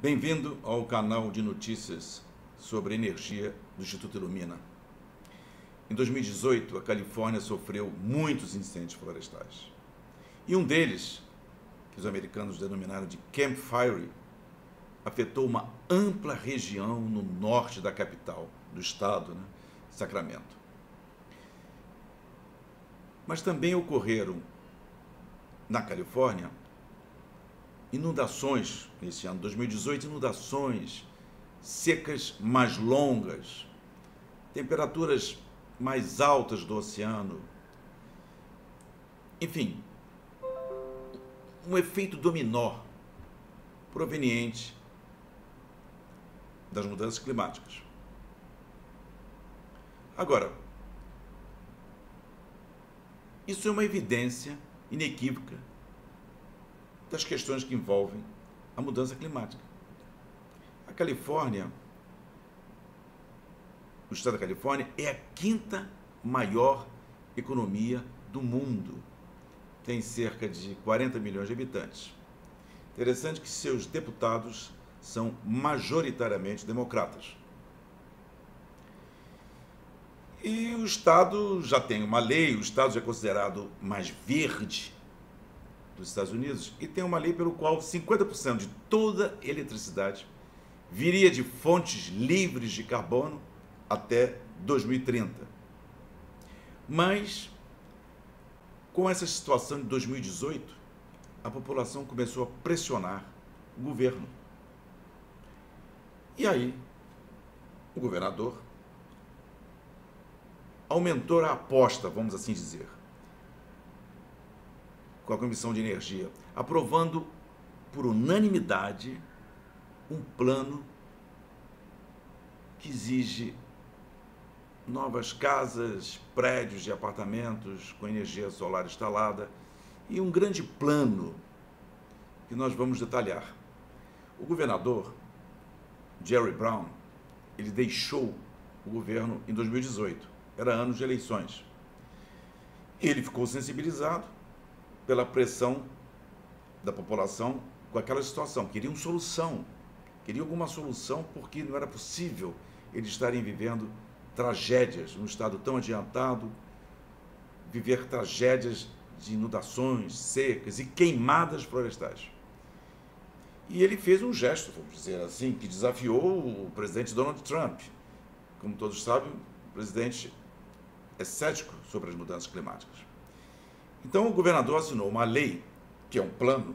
Bem-vindo ao canal de notícias sobre energia do Instituto Ilumina. Em 2018, a Califórnia sofreu muitos incêndios florestais. E um deles, que os americanos denominaram de Camp Fire, afetou uma ampla região no norte da capital do estado, Sacramento. Mas também ocorreram na Califórnia inundações, nesse ano 2018, inundações, secas mais longas, temperaturas mais altas do oceano, enfim, um efeito dominó proveniente das mudanças climáticas. Agora, isso é uma evidência inequívoca das questões que envolvem a mudança climática. A Califórnia, o estado da Califórnia, é a quinta maior economia do mundo. Tem cerca de 40 milhões de habitantes. Interessante que seus deputados são majoritariamente democratas. E o estado já tem uma lei, o estado já é considerado mais verde dos Estados Unidos, e tem uma lei pelo qual 50% de toda a eletricidade viria de fontes livres de carbono até 2030. Mas, com essa situação de 2018, a população começou a pressionar o governo. E aí, o governador aumentou a aposta, vamos assim dizer, com a Comissão de Energia, aprovando por unanimidade um plano que exige novas casas, prédios de apartamentos com energia solar instalada e um grande plano que nós vamos detalhar. O governador, Jerry Brown, ele deixou o governo em 2018, era ano de eleições. Ele ficou sensibilizado pela pressão da população com aquela situação. Queriam solução, queriam alguma solução, porque não era possível eles estarem vivendo tragédias num estado tão adiantado, viver tragédias de inundações, secas e queimadas florestais. E ele fez um gesto, vamos dizer assim, que desafiou o presidente Donald Trump. Como todos sabem, o presidente é cético sobre as mudanças climáticas. Então, o governador assinou uma lei, que é um plano,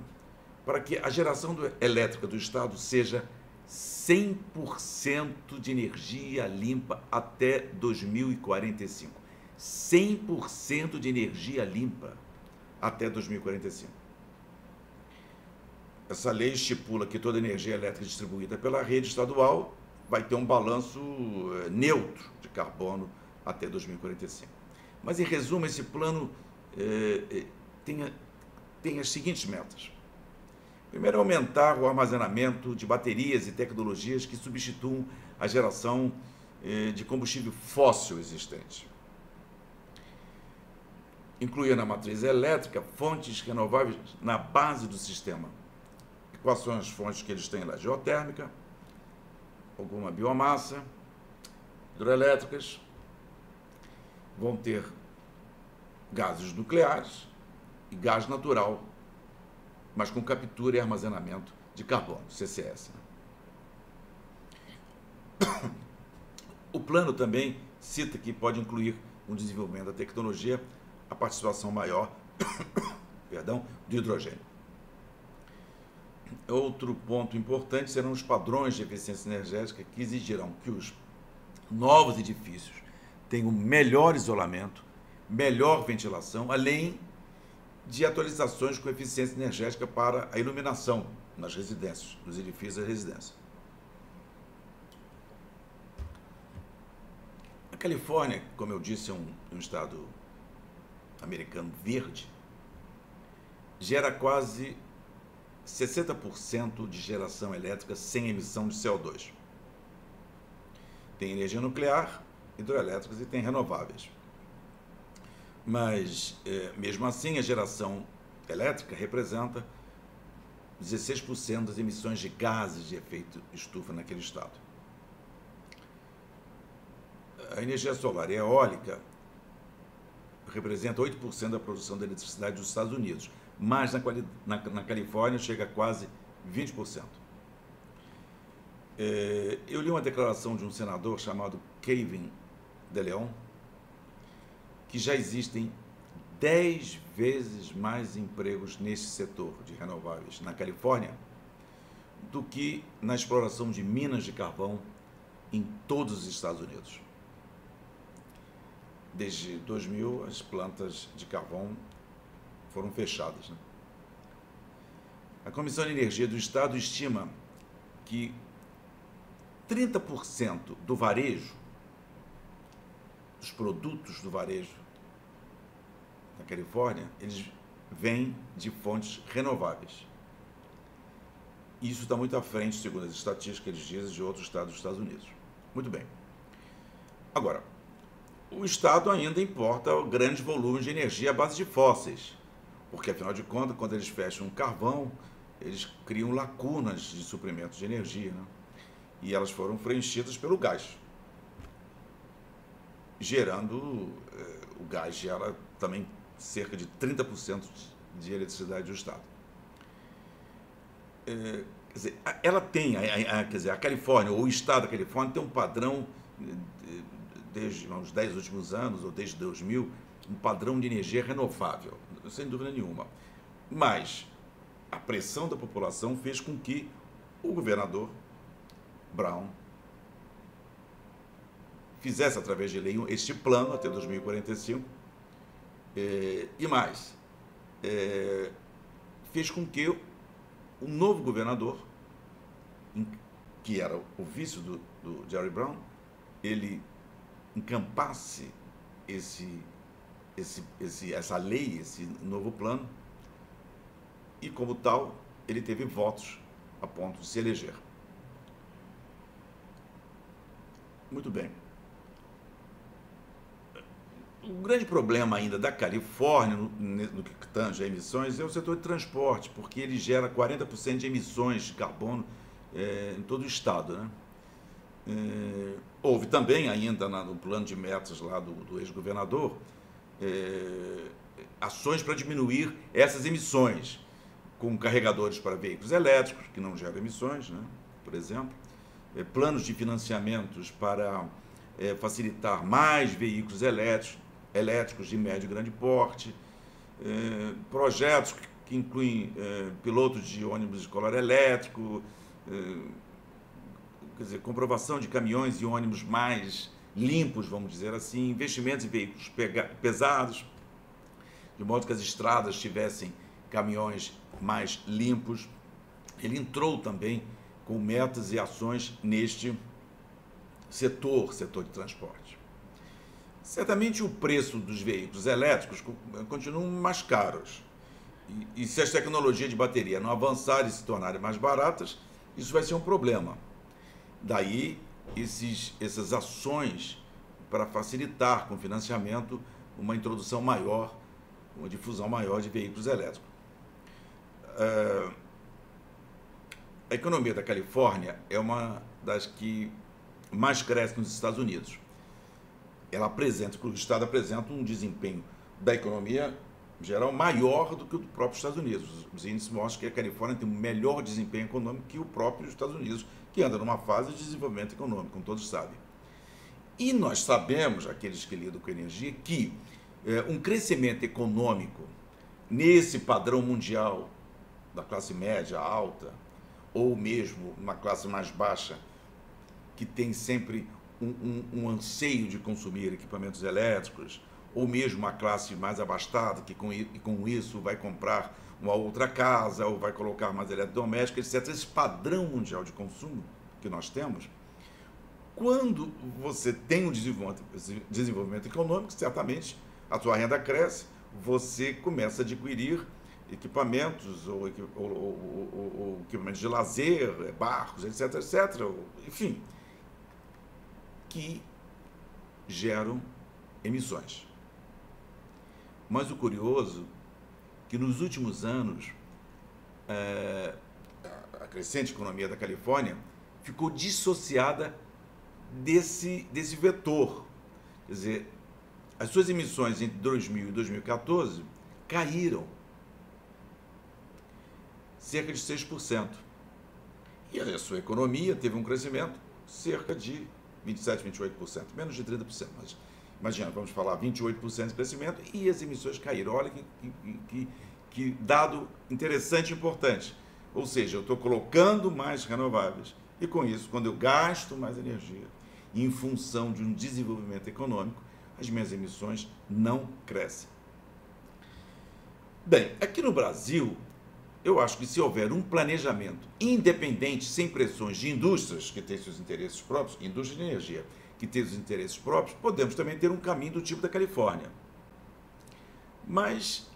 para que a geração elétrica do estado seja 100% de energia limpa até 2045. 100% de energia limpa até 2045. Essa lei estipula que toda energia elétrica distribuída pela rede estadual vai ter um balanço neutro de carbono até 2045. Mas, em resumo, esse plano tem as seguintes metas. Primeiro, aumentar o armazenamento de baterias e tecnologias que substituam a geração de combustível fóssil existente. Incluir na matriz elétrica fontes renováveis na base do sistema. E quais são as fontes que eles têm lá? Geotérmica, alguma biomassa, hidrelétricas, vão ter gases nucleares e gás natural, mas com captura e armazenamento de carbono, CCS. O plano também cita que pode incluir um desenvolvimento da tecnologia, a participação maior do hidrogênio. Outro ponto importante serão os padrões de eficiência energética que exigirão que os novos edifícios tenham melhor isolamento, melhor ventilação, além de atualizações com eficiência energética para a iluminação nas residências, nos edifícios da residência. A Califórnia, como eu disse, é um estado americano verde, gera quase 60% de geração elétrica sem emissão de CO2. Tem energia nuclear, hidrelétricas e tem renováveis. Mas, mesmo assim, a geração elétrica representa 16% das emissões de gases de efeito estufa naquele estado. A energia solar e eólica representa 8% da produção da eletricidade dos Estados Unidos, mas na Califórnia chega a quase 20%. Eu li uma declaração de um senador chamado Kevin De Leon, que já existem 10 vezes mais empregos nesse setor de renováveis na Califórnia do que na exploração de minas de carvão em todos os Estados Unidos. Desde 2000, as plantas de carvão foram fechadas, né? A Comissão de Energia do Estado estima que 30% do varejo, dos produtos do varejo na Califórnia, eles vêm de fontes renováveis. Isso está muito à frente, segundo as estatísticas que eles dizem, de outros estados dos Estados Unidos. Muito bem. Agora, o Estado ainda importa grandes volumes de energia à base de fósseis, porque, afinal de contas, quando eles fecham o carvão, eles criam lacunas de suprimento de energia, né? E elas foram preenchidas pelo gás, gerando, o gás gera também cerca de 30% de eletricidade do Estado. Quer dizer, ela tem, quer dizer, a Califórnia, ou o Estado da Califórnia, tem um padrão, desde os 10 últimos anos, ou desde 2000, um padrão de energia renovável, sem dúvida nenhuma. Mas a pressão da população fez com que o governador Brown fizesse, através de lei, este plano até 2045, e mais, fez com que o novo governador, que era o vice do Jerry Brown, ele encampasse essa lei, esse novo plano, e, como tal, ele teve votos a ponto de se eleger. Muito bem. O grande problema ainda da Califórnia, no que tange a emissões, é o setor de transporte, porque ele gera 40% de emissões de carbono em todo o estado, né? Houve também, ainda no plano de metas lá do ex-governador, ações para diminuir essas emissões, com carregadores para veículos elétricos, que não geram emissões, né? Por exemplo, planos de financiamentos para facilitar mais veículos elétricos de médio e grande porte, projetos que incluem pilotos de ônibus escolar elétrico, quer dizer, comprovação de caminhões e ônibus mais limpos, vamos dizer assim, investimentos em veículos pesados, de modo que as estradas tivessem caminhões mais limpos. Ele entrou também com metas e ações neste setor de transporte. Certamente o preço dos veículos elétricos continuam mais caros. E se as tecnologias de bateria não avançarem e se tornarem mais baratas, isso vai ser um problema. Daí essas ações para facilitar com financiamento uma introdução maior, uma difusão maior de veículos elétricos. A economia da Califórnia é uma das que mais cresce nos Estados Unidos. O Estado apresenta um desempenho da economia geral maior do que o do próprio Estados Unidos. Os índices mostram que a Califórnia tem um melhor desempenho econômico que o próprio Estados Unidos, que anda numa fase de desenvolvimento econômico, como todos sabem. E nós sabemos, aqueles que lidam com energia, que um crescimento econômico nesse padrão mundial da classe média alta, ou mesmo uma classe mais baixa, que tem sempre um anseio de consumir equipamentos elétricos, ou mesmo uma classe mais abastada, que com isso vai comprar uma outra casa, ou vai colocar mais eletrodomésticos, etc. Esse padrão mundial de consumo que nós temos, quando você tem um desenvolvimento econômico, certamente a sua renda cresce, você começa a adquirir equipamentos, ou equipamentos de lazer, barcos, etc., enfim, que geram emissões. Mas o curioso é que nos últimos anos crescente economia da Califórnia ficou dissociada desse vetor. Quer dizer, as suas emissões entre 2000 e 2014 caíram cerca de 6%. E a sua economia teve um crescimento cerca de 27%, 28%, menos de 30%. Mas imagina, vamos falar 28% de crescimento e as emissões caíram. Olha que dado interessante e importante. Ou seja, eu estou colocando mais renováveis e, com isso, quando eu gasto mais energia, em função de um desenvolvimento econômico, as minhas emissões não crescem. Bem, aqui no Brasil, eu acho que se houver um planejamento independente, sem pressões de indústrias que têm seus interesses próprios, indústria de energia, que têm seus interesses próprios, podemos também ter um caminho do tipo da Califórnia. Mas,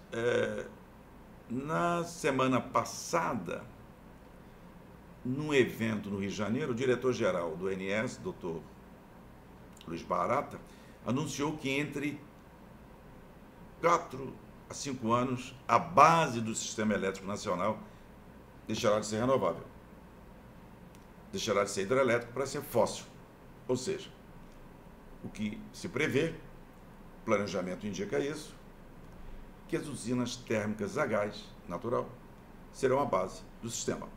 na semana passada, num evento no Rio de Janeiro, o diretor-geral do ONS, Dr. Luiz Barata, anunciou que entre 4 a 5 anos, a base do sistema elétrico nacional deixará de ser renovável. Deixará de ser hidrelétrico para ser fóssil. Ou seja, o que se prevê, o planejamento indica isso, que as usinas térmicas a gás natural serão a base do sistema.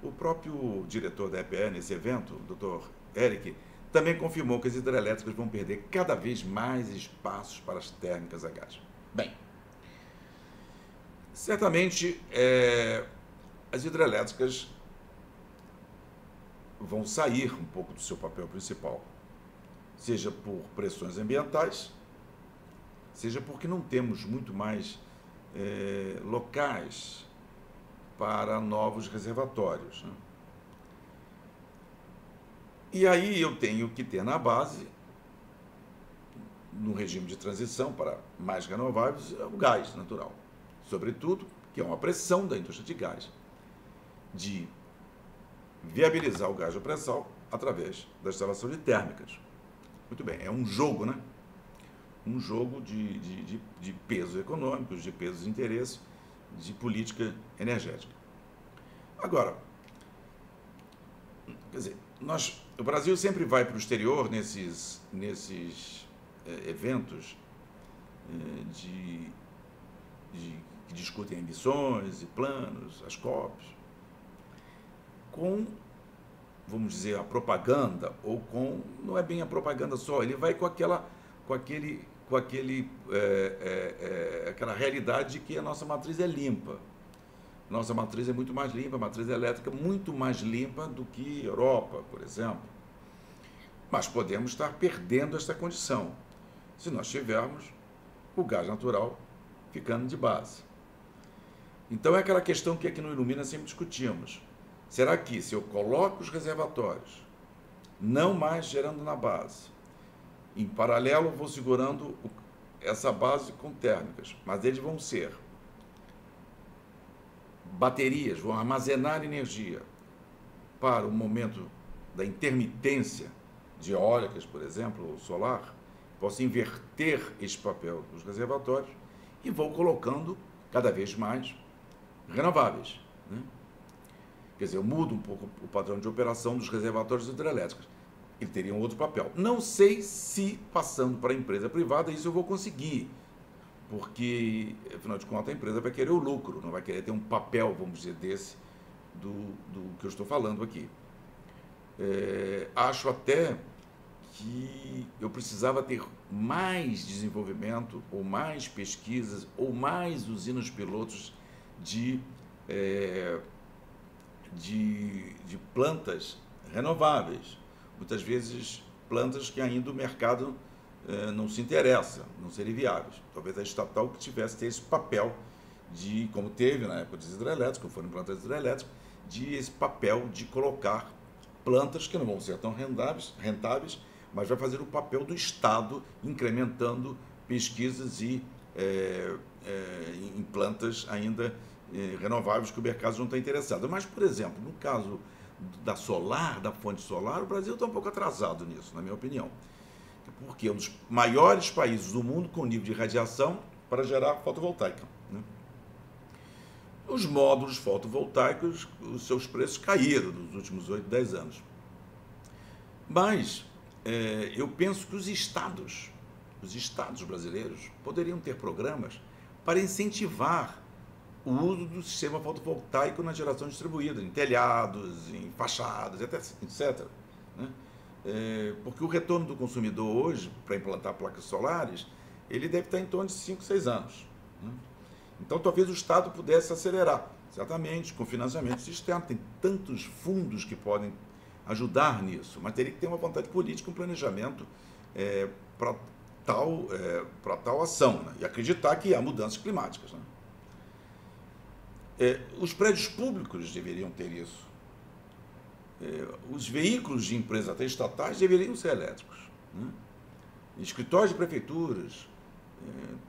O próprio diretor da EPE, nesse evento, o Dr. Eric, também confirmou que as hidrelétricas vão perder cada vez mais espaços para as térmicas a gás. Bem, certamente as hidrelétricas vão sair um pouco do seu papel principal, seja por pressões ambientais, seja porque não temos muito mais locais para novos reservatórios, né? E aí eu tenho que ter na base, no regime de transição para mais renováveis, o gás natural. Sobretudo, que é uma pressão da indústria de gás, de viabilizar o gás do pré-sal através da instalação de térmicas. Muito bem, é um jogo, né? Um jogo de pesos econômicos, de pesos de interesse, de política energética. Agora, quer dizer, o Brasil sempre vai para o exterior nesses eventos que discutem ambições e planos, as COPs, com, vamos dizer, a propaganda, ou com, não é bem a propaganda só, ele vai com aquela realidade de que a nossa matriz é limpa. Nossa matriz é muito mais limpa, a matriz elétrica muito mais limpa do que a Europa, por exemplo. Mas podemos estar perdendo esta condição se nós tivermos o gás natural ficando de base. Então é aquela questão que aqui no Ilumina sempre discutimos. Será que se eu coloco os reservatórios, não mais gerando na base, em paralelo vou segurando essa base com térmicas, mas eles vão ser baterias, vão armazenar energia para o momento da intermitência de eólicas, por exemplo, ou solar, posso inverter esse papel dos reservatórios e vou colocando cada vez mais renováveis, né? Quer dizer, eu mudo um pouco o padrão de operação dos reservatórios hidrelétricos. Ele teria um outro papel. Não sei se, passando para a empresa privada, isso eu vou conseguir, porque, afinal de contas, a empresa vai querer o lucro, não vai querer ter um papel, vamos dizer, desse, do que eu estou falando aqui. Acho até que eu precisava ter mais desenvolvimento, ou mais pesquisas, ou mais usinas pilotos de plantas renováveis. Muitas vezes, plantas que ainda o mercado não se interessa, não serem viáveis. Talvez a estatal que tivesse esse papel de, como teve na época dos hidrelétricos, como foram plantas hidrelétricas, de esse papel de colocar plantas que não vão ser tão rentáveis, mas vai fazer o papel do Estado, incrementando pesquisas em plantas ainda renováveis que o mercado não está interessado. Mas, por exemplo, no caso da solar, da fonte solar, o Brasil está um pouco atrasado nisso, na minha opinião. Porque é um dos maiores países do mundo com nível de radiação para gerar fotovoltaica, né? os módulos fotovoltaicos, os seus preços caíram nos últimos 8, 10 anos. Mas eu penso que os estados brasileiros poderiam ter programas para incentivar o uso do sistema fotovoltaico na geração distribuída, em telhados, em fachadas, etc. Né? Porque o retorno do consumidor hoje, para implantar placas solares, ele deve estar em torno de 5, 6 anos. Né? Então, talvez o Estado pudesse acelerar, exatamente, com financiamento externo. Tem tantos fundos que podem ajudar nisso, mas teria que ter uma vontade política, um planejamento para tal ação, né? E acreditar que há mudanças climáticas. Né? Os prédios públicos deveriam ter isso. Os veículos de empresas, até estatais, deveriam ser elétricos. Né? Escritórios de prefeituras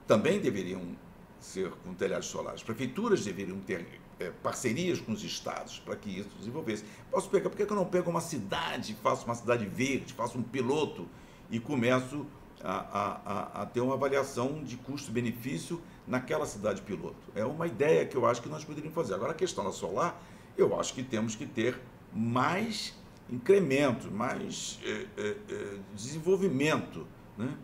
também deveriam ser com telhados solares. Prefeituras deveriam ter parcerias com os estados para que isso desenvolvesse. Posso pegar, por que eu não pego uma cidade, faço uma cidade verde, faço um piloto e começo a ter uma avaliação de custo-benefício naquela cidade piloto? É uma ideia que eu acho que nós poderíamos fazer. Agora, a questão da solar, eu acho que temos que ter mais incremento, mais desenvolvimento. Né?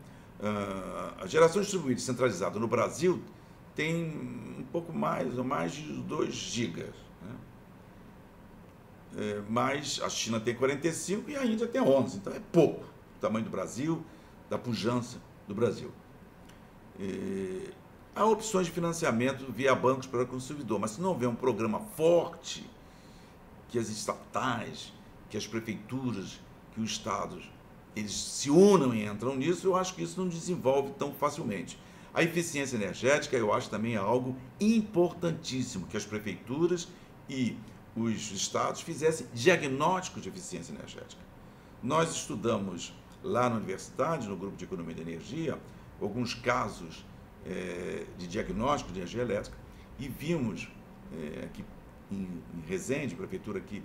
A geração distribuída e centralizada no Brasil tem um pouco mais, ou mais de 2 gigas. Né? Mas a China tem 45 e a Índia tem 11, então é pouco. O tamanho do Brasil, da pujança do Brasil. Há opções de financiamento via bancos para o consumidor, mas se não houver um programa forte, que as estatais, que as prefeituras, que os estados, eles se unam e entram nisso, eu acho que isso não desenvolve tão facilmente. A eficiência energética, eu acho também algo importantíssimo, que as prefeituras e os estados fizessem diagnósticos de eficiência energética. Nós estudamos lá na universidade, no grupo de Economia da Energia, alguns casos de diagnóstico de energia elétrica e vimos aqui em Resende, prefeitura aqui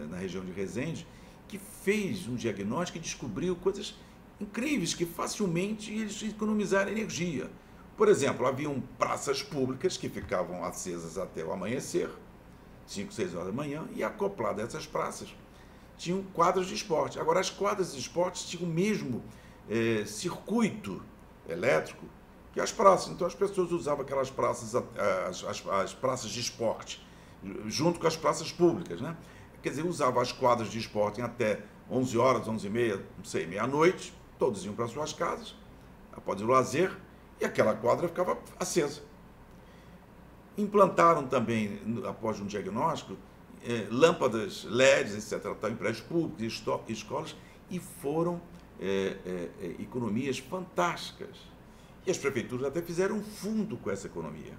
na região de Resende, que fez um diagnóstico e descobriu coisas incríveis que facilmente eles economizaram energia. Por exemplo, haviam praças públicas que ficavam acesas até o amanhecer, 5, 6 horas da manhã, e acoplado a essas praças tinham quadras de esporte. Agora, as quadras de esporte tinham o mesmo circuito elétrico que as praças. Então, as pessoas usavam aquelas praças, as praças de esporte, junto com as praças públicas, né? Quer dizer, usavam as quadras de esporte até 11 horas, 11h30, não sei, meia-noite, todos iam para suas casas, após o lazer, e aquela quadra ficava acesa. Implantaram também, após um diagnóstico, lâmpadas LEDs, etc., em prédios públicos, escolas, e foram economias fantásticas. E as prefeituras até fizeram um fundo com essa economia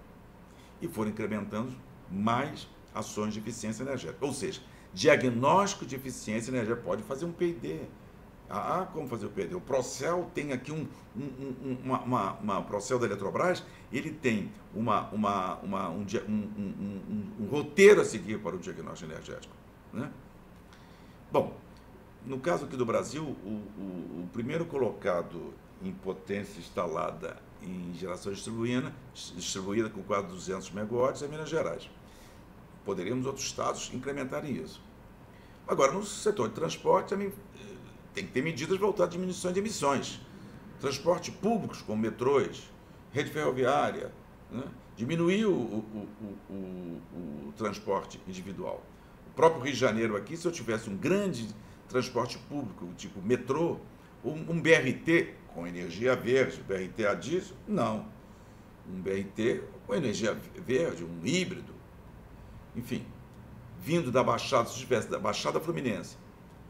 e foram incrementando mais ações de eficiência energética. Ou seja, diagnóstico de eficiência energética pode fazer um P&D. Como fazer o P&D? O Procel tem aqui uma Procel da Eletrobras, ele tem um roteiro a seguir para o diagnóstico energético. Né? Bom, no caso aqui do Brasil, o primeiro colocado em potência instalada em geração distribuída com quase 200 megawatts é Minas Gerais. Poderíamos outros estados incrementarem isso. Agora, no setor de transporte, também tem que ter medidas voltadas à diminuição de emissões. Transporte públicos, como metrôs, rede ferroviária, né? Diminuir o transporte individual. O próprio Rio de Janeiro aqui, se eu tivesse um grande transporte público, tipo metrô, um BRT com energia verde, BRT a diesel, não. Um BRT com energia verde, um híbrido, enfim, vindo da Baixada, se tivesse da Baixada Fluminense,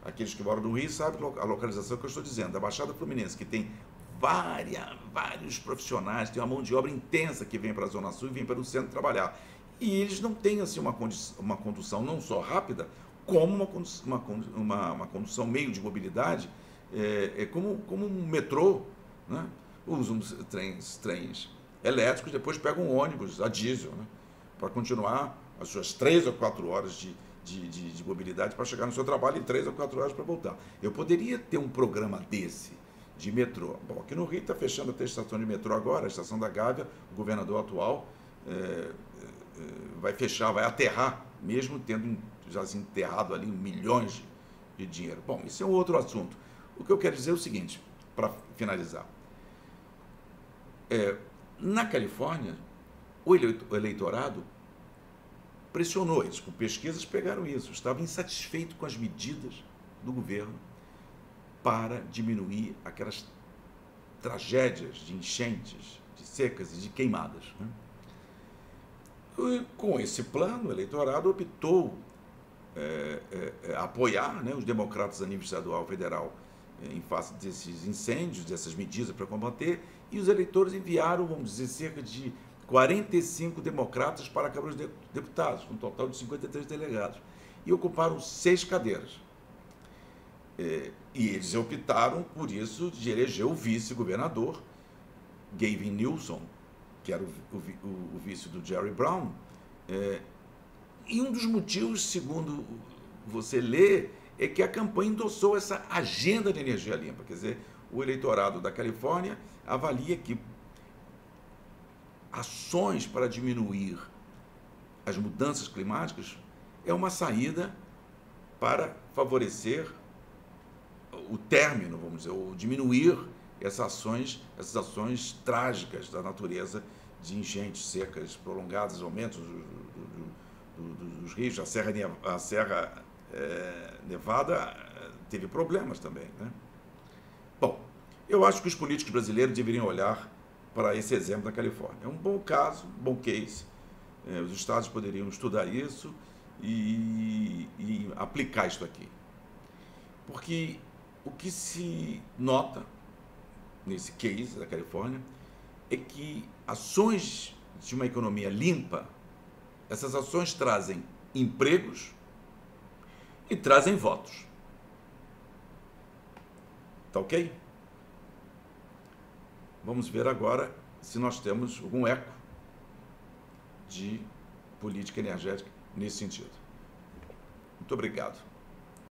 aqueles que moram no Rio sabem a localização que eu estou dizendo, da Baixada Fluminense, que tem vários profissionais, tem uma mão de obra intensa que vem para a Zona Sul e vem para o centro trabalhar. E eles não têm assim, uma condução não só rápida, como uma condução meio de mobilidade, como um metrô, né? Usam trens elétricos, depois pegam um ônibus a diesel, né? Para continuar as suas 3 ou 4 horas de mobilidade para chegar no seu trabalho e 3 ou 4 horas para voltar. Eu poderia ter um programa desse, de metrô. Bom, aqui no Rio está fechando até a estação de metrô agora, a estação da Gávea, o governador atual vai fechar, vai aterrar, mesmo tendo já enterrado ali milhões de dinheiro. Bom, isso é um outro assunto. O que eu quero dizer é o seguinte, para finalizar. Na Califórnia, o eleitorado pressionou eles, com pesquisas pegaram isso, estava insatisfeito com as medidas do governo para diminuir aquelas tragédias de enchentes, de secas e de queimadas, né? E, com esse plano, o eleitorado optou apoiar, né, os democratas a nível estadual e federal em face desses incêndios, dessas medidas para combater, e os eleitores enviaram, vamos dizer, cerca de 45 democratas para a Câmara dos Deputados, um total de 53 delegados, e ocuparam 6 cadeiras. E eles optaram, por isso, de eleger o vice-governador, Gavin Newsom, que era o vice do Jerry Brown. E um dos motivos, segundo você lê, é que a campanha endossou essa agenda de energia limpa. Quer dizer, o eleitorado da Califórnia avalia que ações para diminuir as mudanças climáticas é uma saída para favorecer o término, vamos dizer, ou diminuir essas ações trágicas da natureza de enchentes, secas prolongadas, aumentos dos rios. A Serra Nevada teve problemas também, né? Bom, eu acho que os políticos brasileiros deveriam olhar para esse exemplo da Califórnia. É um bom caso, um bom case. Os estados poderiam estudar isso e aplicar isso aqui. Porque o que se nota nesse case da Califórnia é que ações de uma economia limpa, essas ações trazem empregos e trazem votos. Tá ok? Vamos ver agora se nós temos algum eco de política energética nesse sentido. Muito obrigado.